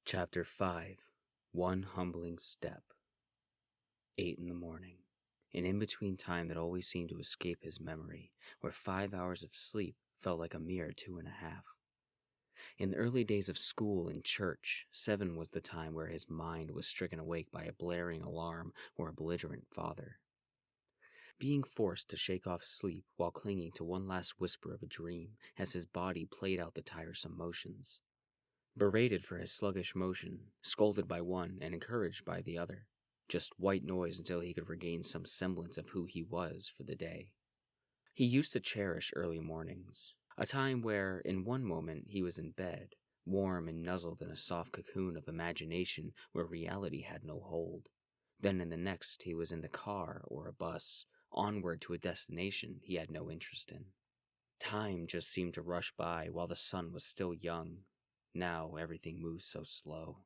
Chapter 5 One Humbling Step 8 in the morning, an in-between time that always seemed to escape his memory, where 5 hours of sleep felt like a mere 2.5. In the early days of school and church, 7 was the time where his mind was stricken awake by a blaring alarm or a belligerent father. Being forced to shake off sleep while clinging to one last whisper of a dream as his body played out the tiresome motions. Berated for his sluggish motion, scolded by one and encouraged by the other. Just white noise until he could regain some semblance of who he was for the day. He used to cherish early mornings, a time where, in one moment, he was in bed, warm and nuzzled in a soft cocoon of imagination where reality had no hold. Then in the next, he was in the car or a bus, onward to a destination he had no interest in. Time just seemed to rush by while the sun was still young. Now everything moves so slow.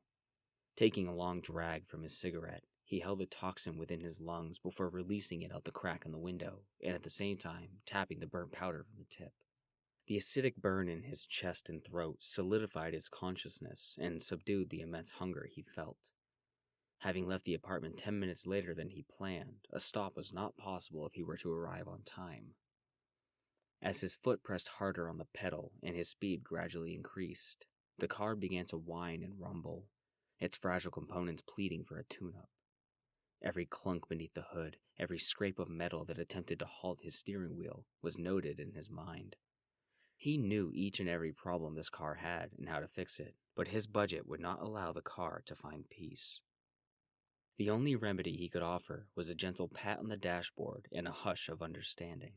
Taking a long drag from his cigarette, he held the toxin within his lungs before releasing it out the crack in the window, and at the same time tapping the burnt powder from the tip. The acidic burn in his chest and throat solidified his consciousness and subdued the immense hunger he felt. Having left the apartment 10 minutes later than he planned, a stop was not possible if he were to arrive on time. As his foot pressed harder on the pedal and his speed gradually increased, the car began to whine and rumble, its fragile components pleading for a tune-up. Every clunk beneath the hood, every scrape of metal that attempted to halt his steering wheel was noted in his mind. He knew each and every problem this car had and how to fix it, but his budget would not allow the car to find peace. The only remedy he could offer was a gentle pat on the dashboard and a hush of understanding.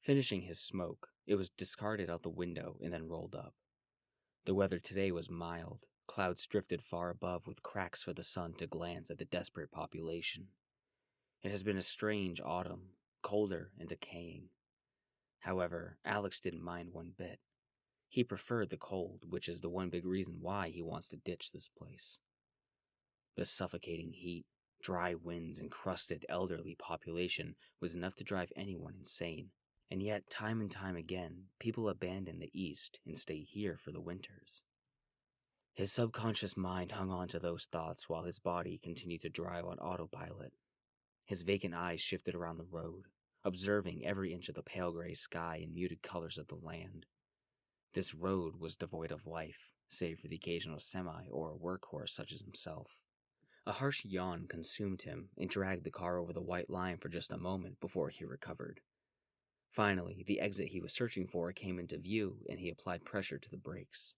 Finishing his smoke, it was discarded out the window and then rolled up. The weather today was mild, clouds drifted far above with cracks for the sun to glance at the desperate population. It has been a strange autumn, colder and decaying. However, Alex didn't mind one bit. He preferred the cold, which is the one big reason why he wants to ditch this place. The suffocating heat, dry winds, and crusted elderly population was enough to drive anyone insane. And yet, time and time again, people abandon the East and stay here for the winters. His subconscious mind hung on to those thoughts while his body continued to drive on autopilot. His vacant eyes shifted around the road, observing every inch of the pale gray sky and muted colors of the land. This road was devoid of life, save for the occasional semi or a workhorse such as himself. A harsh yawn consumed him and dragged the car over the white line for just a moment before he recovered. Finally, the exit he was searching for came into view, and he applied pressure to the brakes.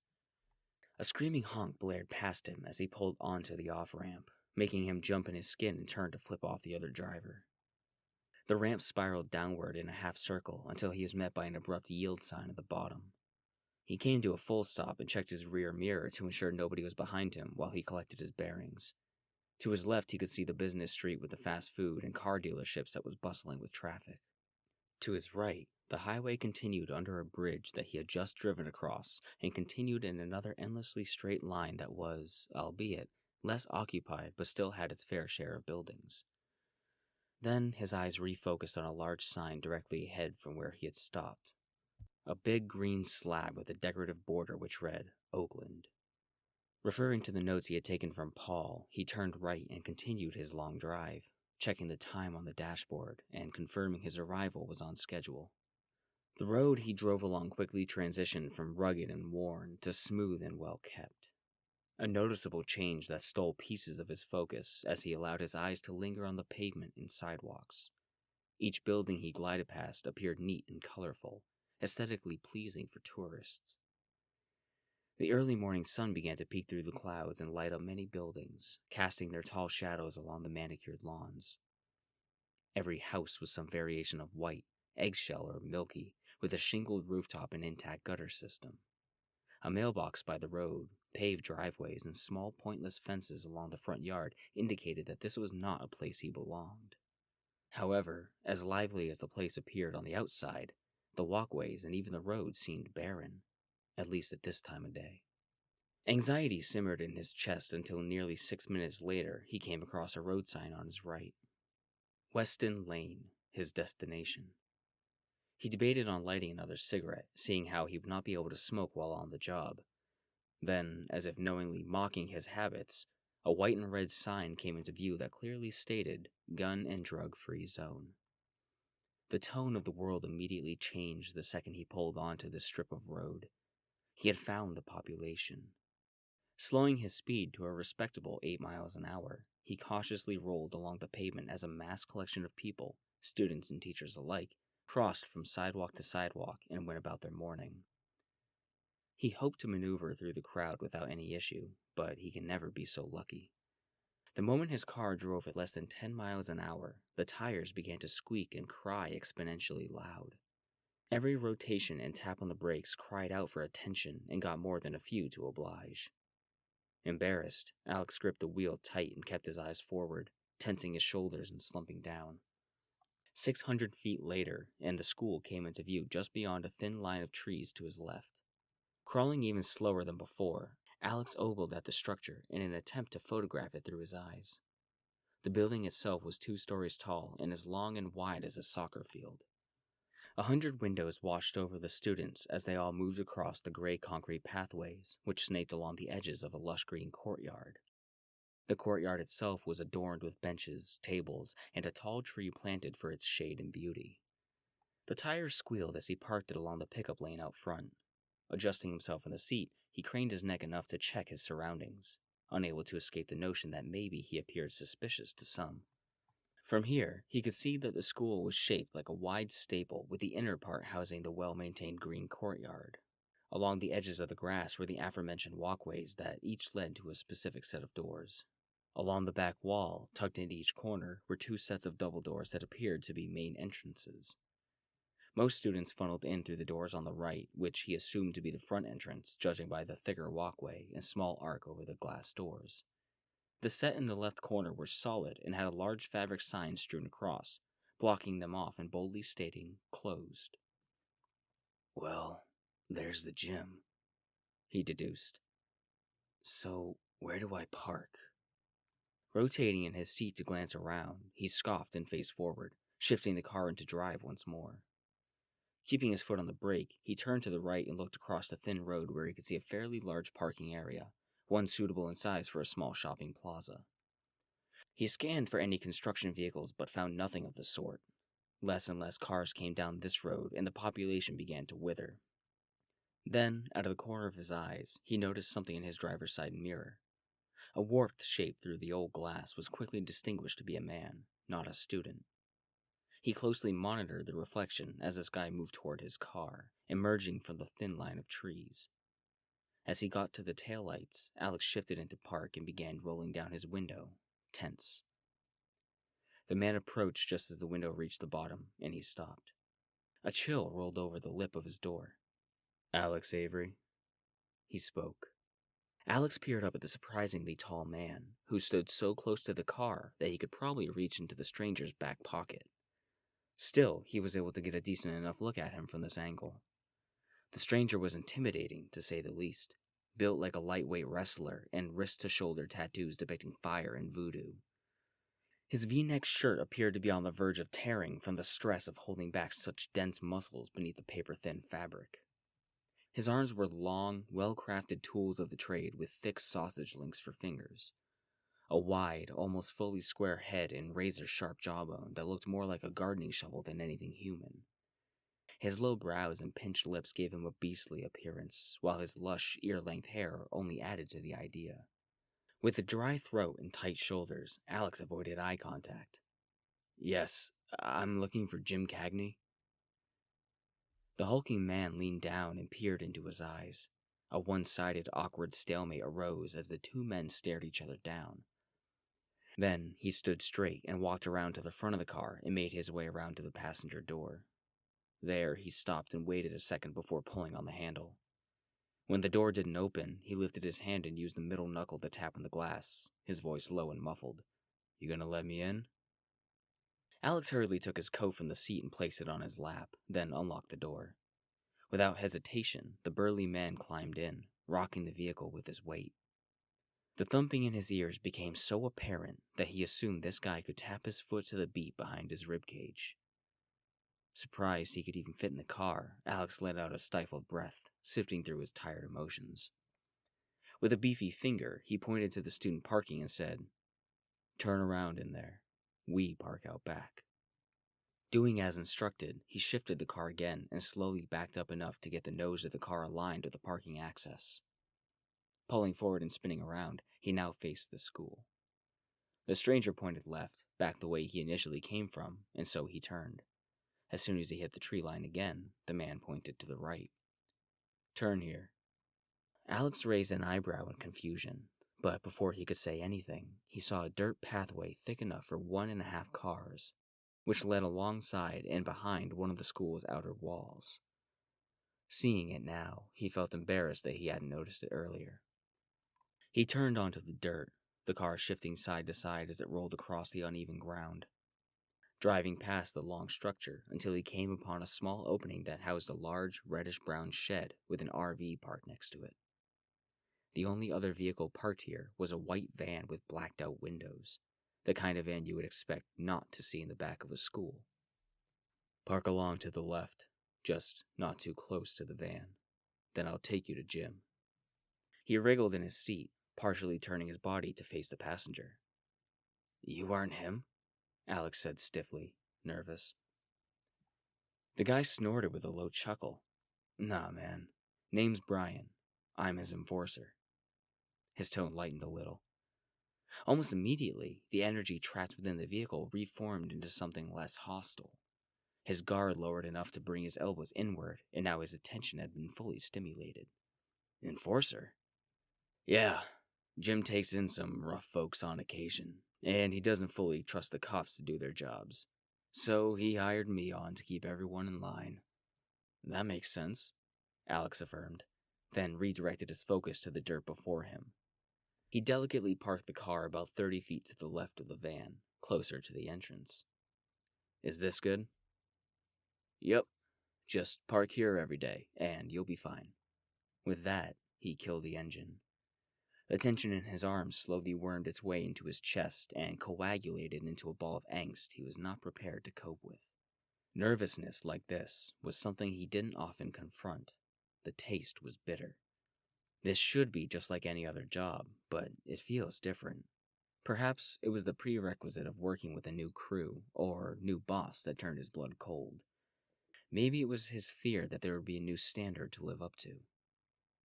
A screaming honk blared past him as he pulled onto the off-ramp, making him jump in his skin and turn to flip off the other driver. The ramp spiraled downward in a half circle until he was met by an abrupt yield sign at the bottom. He came to a full stop and checked his rear mirror to ensure nobody was behind him while he collected his bearings. To his left, he could see the business street with the fast food and car dealerships that was bustling with traffic. To his right, the highway continued under a bridge that he had just driven across and continued in another endlessly straight line that was, albeit, less occupied but still had its fair share of buildings. Then his eyes refocused on a large sign directly ahead from where he had stopped. A big green slab with a decorative border which read, Oakland. Referring to the notes he had taken from Paul, he turned right and continued his long drive, checking the time on the dashboard and confirming his arrival was on schedule. The road he drove along quickly transitioned from rugged and worn to smooth and well-kept. A noticeable change that stole pieces of his focus as he allowed his eyes to linger on the pavement and sidewalks. Each building he glided past appeared neat and colorful, aesthetically pleasing for tourists. The early morning sun began to peek through the clouds and light up many buildings, casting their tall shadows along the manicured lawns. Every house was some variation of white, eggshell, or milky, with a shingled rooftop and intact gutter system. A mailbox by the road, paved driveways, and small pointless fences along the front yard indicated that this was not a place he belonged. However, as lively as the place appeared on the outside, the walkways and even the road seemed barren, at least at this time of day. Anxiety simmered in his chest until nearly 6 minutes later he came across a road sign on his right. Weston Lane, his destination. He debated on lighting another cigarette, seeing how he would not be able to smoke while on the job. Then, as if knowingly mocking his habits, a white and red sign came into view that clearly stated, "Gun and Drug-Free Zone." The tone of the world immediately changed the second he pulled onto this strip of road. He had found the population. Slowing his speed to a respectable 8 miles an hour, he cautiously rolled along the pavement as a mass collection of people, students and teachers alike, crossed from sidewalk to sidewalk and went about their morning. He hoped to maneuver through the crowd without any issue, but he can never be so lucky. The moment his car drove at less than 10 miles an hour, the tires began to squeak and cry exponentially loud. Every rotation and tap on the brakes cried out for attention and got more than a few to oblige. Embarrassed, Alex gripped the wheel tight and kept his eyes forward, tensing his shoulders and slumping down. 600 feet later, and the school came into view just beyond a thin line of trees to his left. Crawling even slower than before, Alex ogled at the structure in an attempt to photograph it through his eyes. The building itself was 2 stories tall and as long and wide as a soccer field. 100 windows watched over the students as they all moved across the gray concrete pathways, which snaked along the edges of a lush green courtyard. The courtyard itself was adorned with benches, tables, and a tall tree planted for its shade and beauty. The tires squealed as he parked it along the pickup lane out front. Adjusting himself in the seat, he craned his neck enough to check his surroundings, unable to escape the notion that maybe he appeared suspicious to some. From here, he could see that the school was shaped like a wide staple, with the inner part housing the well-maintained green courtyard. Along the edges of the grass were the aforementioned walkways that each led to a specific set of doors. Along the back wall, tucked into each corner, were 2 sets of double doors that appeared to be main entrances. Most students funneled in through the doors on the right, which he assumed to be the front entrance, judging by the thicker walkway and small arc over the glass doors. The set in the left corner were solid and had a large fabric sign strewn across, blocking them off and boldly stating, "Closed." "Well, there's the gym," he deduced. "So, where do I park?" Rotating in his seat to glance around, he scoffed and faced forward, shifting the car into drive once more. Keeping his foot on the brake, he turned to the right and looked across the thin road where he could see a fairly large parking area, one suitable in size for a small shopping plaza. He scanned for any construction vehicles but found nothing of the sort. Less and less cars came down this road and the population began to wither. Then, out of the corner of his eyes, he noticed something in his driver's side mirror. A warped shape through the old glass was quickly distinguished to be a man, not a student. He closely monitored the reflection as this guy moved toward his car, emerging from the thin line of trees. As he got to the taillights, Alex shifted into park and began rolling down his window, tense. The man approached just as the window reached the bottom, and he stopped. A chill rolled over the lip of his door. "Alex Avery," he spoke. Alex peered up at the surprisingly tall man, who stood so close to the car that he could probably reach into the stranger's back pocket. Still, he was able to get a decent enough look at him from this angle. The stranger was intimidating, to say the least, built like a lightweight wrestler and wrist-to-shoulder tattoos depicting fire and voodoo. His V-neck shirt appeared to be on the verge of tearing from the stress of holding back such dense muscles beneath the paper-thin fabric. His arms were long, well-crafted tools of the trade with thick sausage links for fingers. A wide, almost fully square head and razor-sharp jawbone that looked more like a gardening shovel than anything human. His low brows and pinched lips gave him a beastly appearance, while his lush, ear-length hair only added to the idea. With a dry throat and tight shoulders, Alex avoided eye contact. "Yes, I'm looking for Jim Cagney." The hulking man leaned down and peered into his eyes. A one-sided, awkward stalemate arose as the 2 men stared each other down. Then he stood straight and walked around to the front of the car and made his way around to the passenger door. There, he stopped and waited a second before pulling on the handle. When the door didn't open, he lifted his hand and used the middle knuckle to tap on the glass, his voice low and muffled. "You gonna let me in?" Alex hurriedly took his coat from the seat and placed it on his lap, then unlocked the door. Without hesitation, the burly man climbed in, rocking the vehicle with his weight. The thumping in his ears became so apparent that he assumed this guy could tap his foot to the beat behind his ribcage. Surprised he could even fit in the car, Alex let out a stifled breath, sifting through his tired emotions. With a beefy finger, he pointed to the student parking and said, "Turn around in there. We park out back." Doing as instructed, he shifted the car again and slowly backed up enough to get the nose of the car aligned with the parking access. Pulling forward and spinning around, he now faced the school. The stranger pointed left, back the way he initially came from, and so he turned. As soon as he hit the tree line again, the man pointed to the right. "Turn here." Alex raised an eyebrow in confusion, but before he could say anything, he saw a dirt pathway thick enough for 1.5 cars, which led alongside and behind one of the school's outer walls. Seeing it now, he felt embarrassed that he hadn't noticed it earlier. He turned onto the dirt, the car shifting side to side as it rolled across the uneven ground, driving past the long structure until he came upon a small opening that housed a large reddish-brown shed with an RV parked next to it. The only other vehicle parked here was a white van with blacked-out windows, the kind of van you would expect not to see in the back of a school. "Park along to the left, just not too close to the van. Then I'll take you to Jim." He wriggled in his seat, partially turning his body to face the passenger. "You aren't him?" Alex said stiffly, nervous. The guy snorted with a low chuckle. "Nah, man. Name's Brian. I'm his enforcer." His tone lightened a little. Almost immediately, the energy trapped within the vehicle reformed into something less hostile. His guard lowered enough to bring his elbows inward, and now his attention had been fully stimulated. "Enforcer?" "Yeah. Jim takes in some rough folks on occasion, and he doesn't fully trust the cops to do their jobs. So he hired me on to keep everyone in line." "That makes sense," Alex affirmed, then redirected his focus to the dirt before him. He delicately parked the car about 30 feet to the left of the van, closer to the entrance. "Is this good?" "Yep. Just park here every day, and you'll be fine." With that, he killed the engine. The tension in his arms slowly wormed its way into his chest and coagulated into a ball of angst he was not prepared to cope with. Nervousness like this was something he didn't often confront. The taste was bitter. This should be just like any other job, but it feels different. Perhaps it was the prerequisite of working with a new crew or new boss that turned his blood cold. Maybe it was his fear that there would be a new standard to live up to.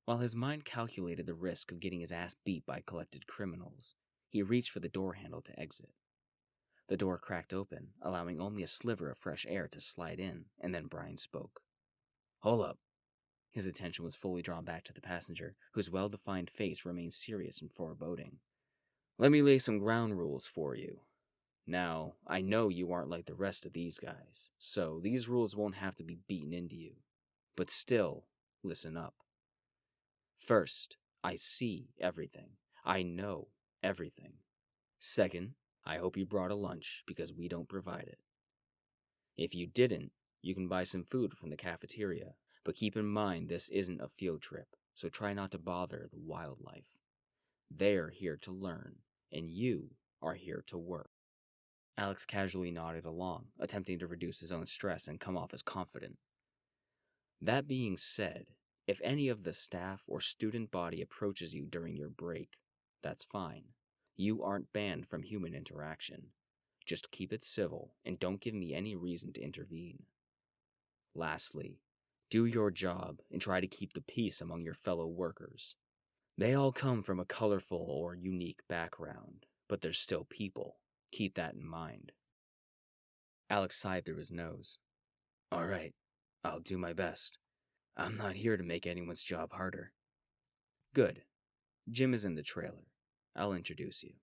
While his mind calculated the risk of getting his ass beat by collected criminals, he reached for the door handle to exit. The door cracked open, allowing only a sliver of fresh air to slide in, and then Brian spoke. "Hold up." His attention was fully drawn back to the passenger, whose well-defined face remained serious and foreboding. "Let me lay some ground rules for you. Now, I know you aren't like the rest of these guys, so these rules won't have to be beaten into you. But still, listen up. First, I see everything. I know everything. Second, I hope you brought a lunch because we don't provide it. If you didn't, you can buy some food from the cafeteria, but keep in mind this isn't a field trip, so try not to bother the wildlife. They're here to learn, and you are here to work." Alex casually nodded along, attempting to reduce his own stress and come off as confident. "That being said, if any of the staff or student body approaches you during your break, that's fine. You aren't banned from human interaction. Just keep it civil and don't give me any reason to intervene. Lastly, do your job and try to keep the peace among your fellow workers. They all come from a colorful or unique background, but they're still people. Keep that in mind." Alex sighed through his nose. "All right, I'll do my best. I'm not here to make anyone's job harder." "Good. Jim is in the trailer. I'll introduce you."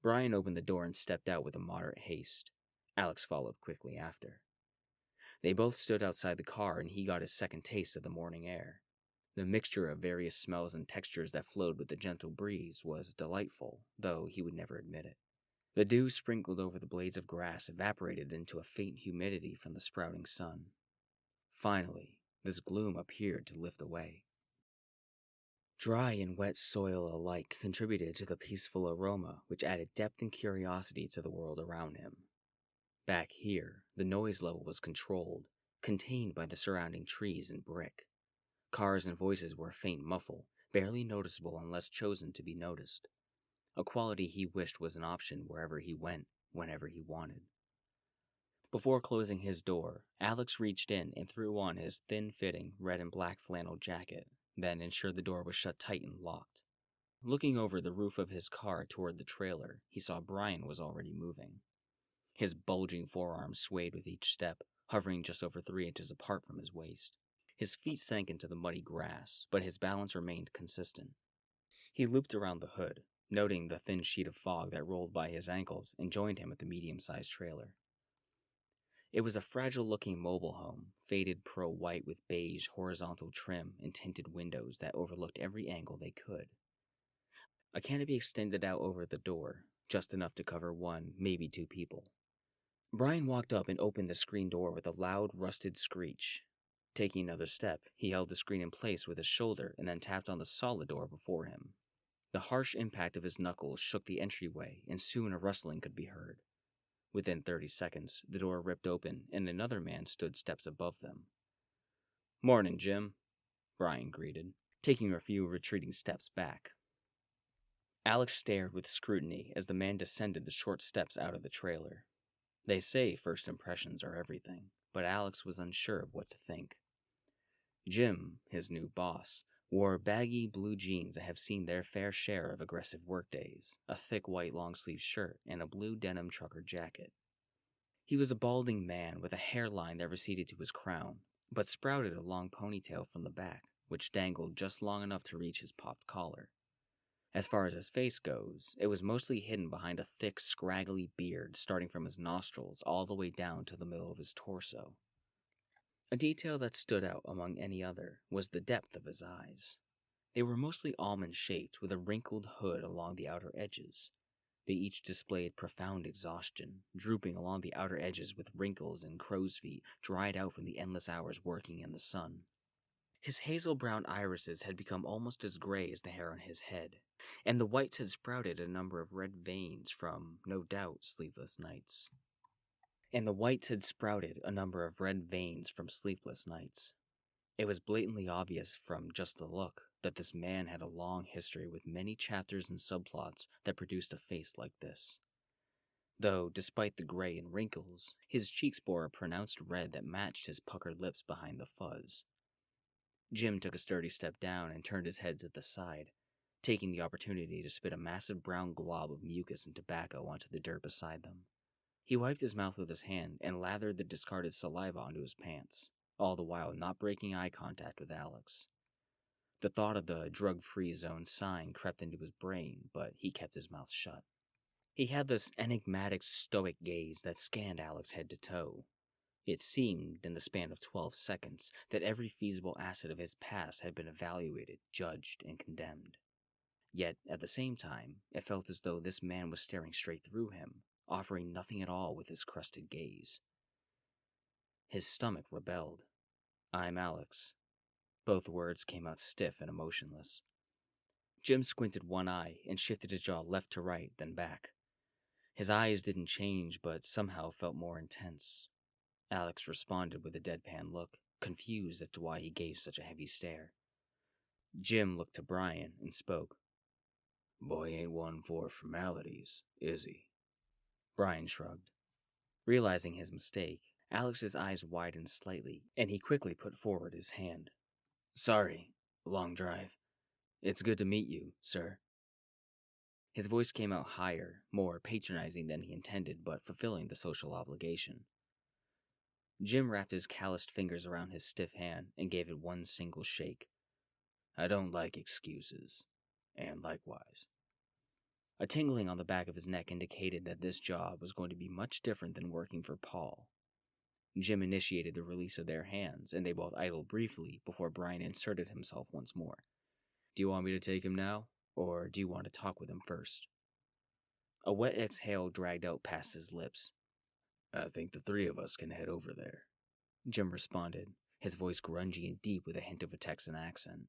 Brian opened the door and stepped out with a moderate haste. Alex followed quickly after. They both stood outside the car, and he got his second taste of the morning air. The mixture of various smells and textures that flowed with the gentle breeze was delightful, though he would never admit it. The dew sprinkled over the blades of grass evaporated into a faint humidity from the sprouting sun. Finally, this gloom appeared to lift away. Dry and wet soil alike contributed to the peaceful aroma, which added depth and curiosity to the world around him. Back here, the noise level was controlled, contained by the surrounding trees and brick. Cars and voices were a faint muffle, barely noticeable unless chosen to be noticed, a quality he wished was an option wherever he went, whenever he wanted. Before closing his door, Alex reached in and threw on his thin-fitting red and black flannel jacket, then ensured the door was shut tight and locked. Looking over the roof of his car toward the trailer, he saw Brian was already moving. His bulging forearms swayed with each step, hovering just over 3 inches apart from his waist. His feet sank into the muddy grass, but his balance remained consistent. He looped around the hood, noting the thin sheet of fog that rolled by his ankles, and joined him at the medium-sized trailer. It was a fragile-looking mobile home, faded pearl white with beige horizontal trim and tinted windows that overlooked every angle they could. A canopy extended out over the door, just enough to cover 1, maybe 2 people. Brian walked up and opened the screen door with a loud, rusted screech. Taking another step, he held the screen in place with his shoulder and then tapped on the solid door before him. The harsh impact of his knuckles shook the entryway, and soon a rustling could be heard. Within 30 seconds, the door ripped open, and another man stood steps above them. "Morning, Jim," Brian greeted, taking a few retreating steps back. Alex stared with scrutiny as the man descended the short steps out of the trailer. They say first impressions are everything, but Alex was unsure of what to think. Jim, his new boss, wore baggy blue jeans that have seen their fair share of aggressive workdays, a thick white long-sleeve shirt, and a blue denim trucker jacket. He was a balding man with a hairline that receded to his crown, but sprouted a long ponytail from the back, which dangled just long enough to reach his popped collar. As far as his face goes, it was mostly hidden behind a thick, scraggly beard starting from his nostrils all the way down to the middle of his torso. A detail that stood out among any other was the depth of his eyes. They were mostly almond-shaped with a wrinkled hood along the outer edges. They each displayed profound exhaustion, drooping along the outer edges with wrinkles and crow's feet dried out from the endless hours working in the sun. His hazel-brown irises had become almost as gray as the hair on his head, and the whites had sprouted a number of red veins from, no doubt, sleepless nights. It was blatantly obvious from just the look that this man had a long history with many chapters and subplots that produced a face like this. Though, despite the gray and wrinkles, his cheeks bore a pronounced red that matched his puckered lips behind the fuzz. Jim took a sturdy step down and turned his head to the side, taking the opportunity to spit a massive brown glob of mucus and tobacco onto the dirt beside them. He wiped his mouth with his hand and lathered the discarded saliva onto his pants, all the while not breaking eye contact with Alex. The thought of the drug-free zone sign crept into his brain, but he kept his mouth shut. He had this enigmatic, stoic gaze that scanned Alex head to toe. It seemed, in the span of 12 seconds, that every feasible asset of his past had been evaluated, judged, and condemned. Yet, at the same time, it felt as though this man was staring straight through him, offering nothing at all with his crusted gaze. His stomach rebelled. "I'm Alex." Both words came out stiff and emotionless. Jim squinted one eye and shifted his jaw left to right, then back. His eyes didn't change, but somehow felt more intense. Alex responded with a deadpan look, confused as to why he gave such a heavy stare. Jim looked to Brian and spoke. "Boy ain't one for formalities, is he?" Brian shrugged. Realizing his mistake, Alex's eyes widened slightly, and he quickly put forward his hand. "Sorry, long drive. It's good to meet you, sir." His voice came out higher, more patronizing than he intended, but fulfilling the social obligation. Jim wrapped his calloused fingers around his stiff hand and gave it one single shake. "I don't like excuses, and likewise." A tingling on the back of his neck indicated that this job was going to be much different than working for Paul. Jim initiated the release of their hands, and they both idled briefly before Brian inserted himself once more. "Do you want me to take him now, or do you want to talk with him first?" A wet exhale dragged out past his lips. "I think the 3 of us can head over there," Jim responded, his voice grungy and deep with a hint of a Texan accent.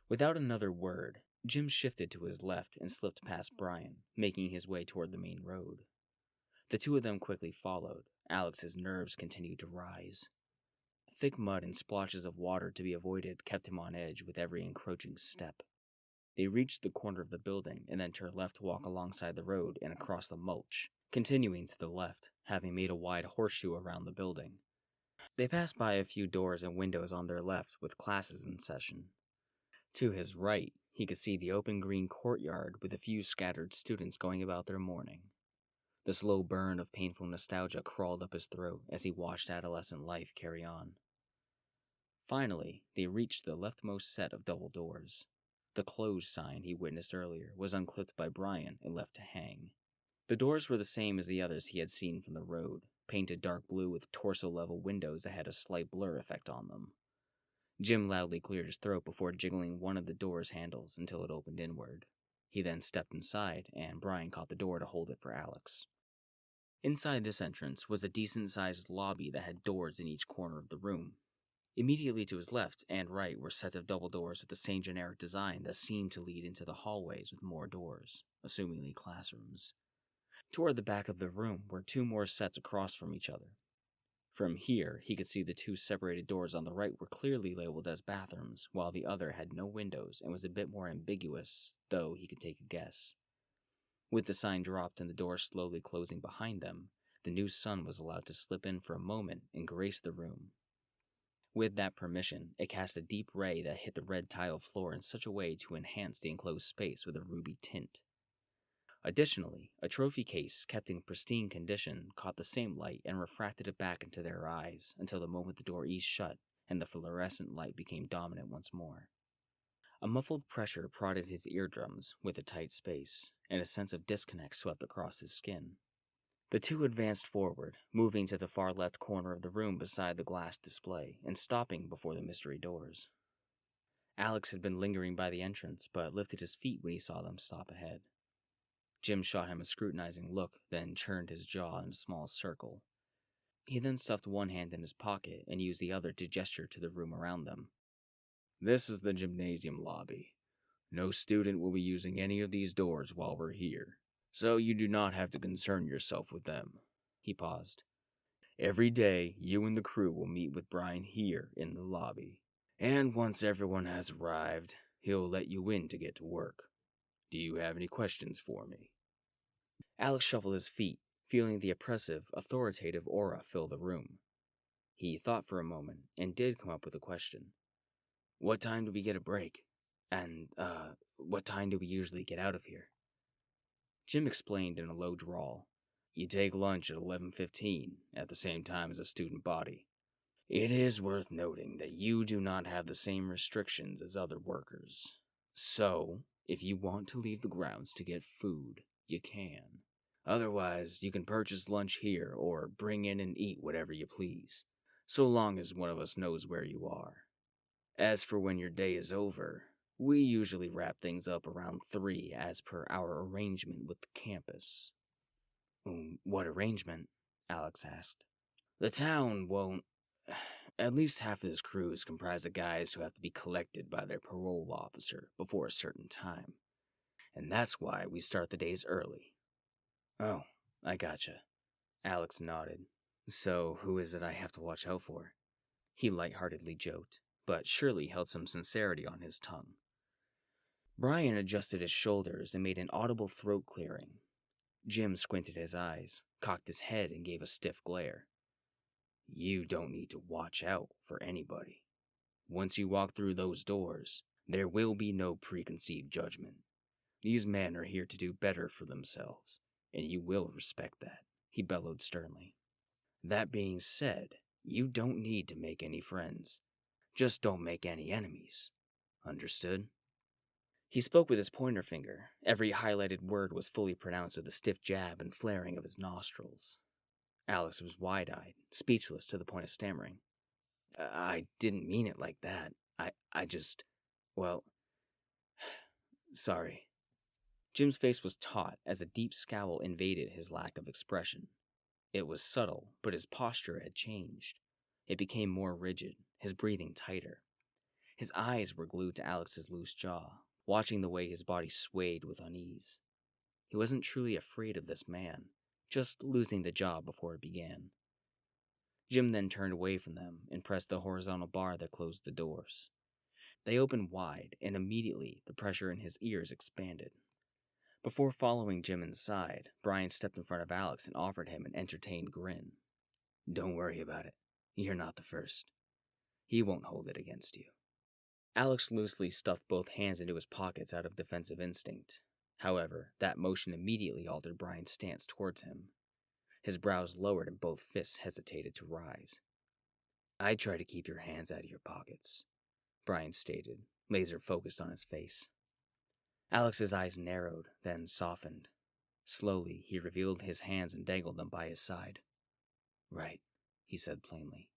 Without another word, Jim shifted to his left and slipped past Brian, making his way toward the main road. The 2 of them quickly followed. Alex's nerves continued to rise. Thick mud and splotches of water to be avoided kept him on edge with every encroaching step. They reached the corner of the building and then turned left to walk alongside the road and across the mulch, continuing to the left, having made a wide horseshoe around the building. They passed by a few doors and windows on their left with classes in session. To his right, he could see the open green courtyard with a few scattered students going about their morning. The slow burn of painful nostalgia crawled up his throat as he watched adolescent life carry on. Finally, they reached the leftmost set of double doors. The closed sign he witnessed earlier was unclipped by Brian and left to hang. The doors were the same as the others he had seen from the road, painted dark blue with torso-level windows that had a slight blur effect on them. Jim loudly cleared his throat before jiggling one of the door's handles until it opened inward. He then stepped inside, and Brian caught the door to hold it for Alex. Inside this entrance was a decent-sized lobby that had doors in each corner of the room. Immediately to his left and right were sets of double doors with the same generic design that seemed to lead into the hallways with more doors, assumingly classrooms. Toward the back of the room were two more sets across from each other. From here, he could see the two separated doors on the right were clearly labeled as bathrooms, while the other had no windows and was a bit more ambiguous, though he could take a guess. With the sign dropped and the door slowly closing behind them, the new sun was allowed to slip in for a moment and grace the room. With that permission, it cast a deep ray that hit the red tile floor in such a way to enhance the enclosed space with a ruby tint. Additionally, a trophy case kept in pristine condition caught the same light and refracted it back into their eyes until the moment the door eased shut and the fluorescent light became dominant once more. A muffled pressure prodded his eardrums with a tight space, and a sense of disconnect swept across his skin. The two advanced forward, moving to the far left corner of the room beside the glass display, and stopping before the mystery doors. Alex had been lingering by the entrance, but lifted his feet when he saw them stop ahead. Jim shot him a scrutinizing look, then churned his jaw in a small circle. He then stuffed one hand in his pocket and used the other to gesture to the room around them. "This is the gymnasium lobby. No student will be using any of these doors while we're here, so you do not have to concern yourself with them." He paused. "Every day, you and the crew will meet with Brian here in the lobby. And once everyone has arrived, he'll let you in to get to work. Do you have any questions for me?" Alex shuffled his feet, feeling the oppressive, authoritative aura fill the room. He thought for a moment, and did come up with a question. "What time do we get a break? And, what time do we usually get out of here?" Jim explained in a low drawl. "You take lunch at 11:15, at the same time as a student body. It is worth noting that you do not have the same restrictions as other workers. So, if you want to leave the grounds to get food, you can. Otherwise, you can purchase lunch here or bring in and eat whatever you please, so long as one of us knows where you are. As for when your day is over, we usually wrap things up around 3 as per our arrangement with the campus." "What arrangement?" Alex asked. "The town won't... At least half of this crew is comprised of guys who have to be collected by their parole officer before a certain time. And that's why we start the days early." "Oh, I gotcha." Alex nodded. "So, who is it I have to watch out for?" He lightheartedly joked, but surely held some sincerity on his tongue. Brian adjusted his shoulders and made an audible throat clearing. Jim squinted his eyes, cocked his head, and gave a stiff glare. "You don't need to watch out for anybody. Once you walk through those doors, there will be no preconceived judgment. These men are here to do better for themselves, and you will respect that," he bellowed sternly. "That being said, you don't need to make any friends. Just don't make any enemies. Understood?" He spoke with his pointer finger. Every highlighted word was fully pronounced with a stiff jab and flaring of his nostrils. Alex was wide-eyed, speechless to the point of stammering. "I didn't mean it like that. I just... well... sorry." Jim's face was taut as a deep scowl invaded his lack of expression. It was subtle, but his posture had changed. It became more rigid, his breathing tighter. His eyes were glued to Alex's loose jaw, watching the way his body swayed with unease. He wasn't truly afraid of this man, just losing the job before it began. Jim then turned away from them and pressed the horizontal bar that closed the doors. They opened wide, and immediately the pressure in his ears expanded. Before following Jim inside, Brian stepped in front of Alex and offered him an entertained grin. "Don't worry about it. You're not the first. He won't hold it against you." Alex loosely stuffed both hands into his pockets out of defensive instinct. However, that motion immediately altered Brian's stance towards him. His brows lowered and both fists hesitated to rise. "I'd try to keep your hands out of your pockets," Brian stated, laser focused on his face. Alex's eyes narrowed, then softened. Slowly, he revealed his hands and dangled them by his side. "Right," he said plainly.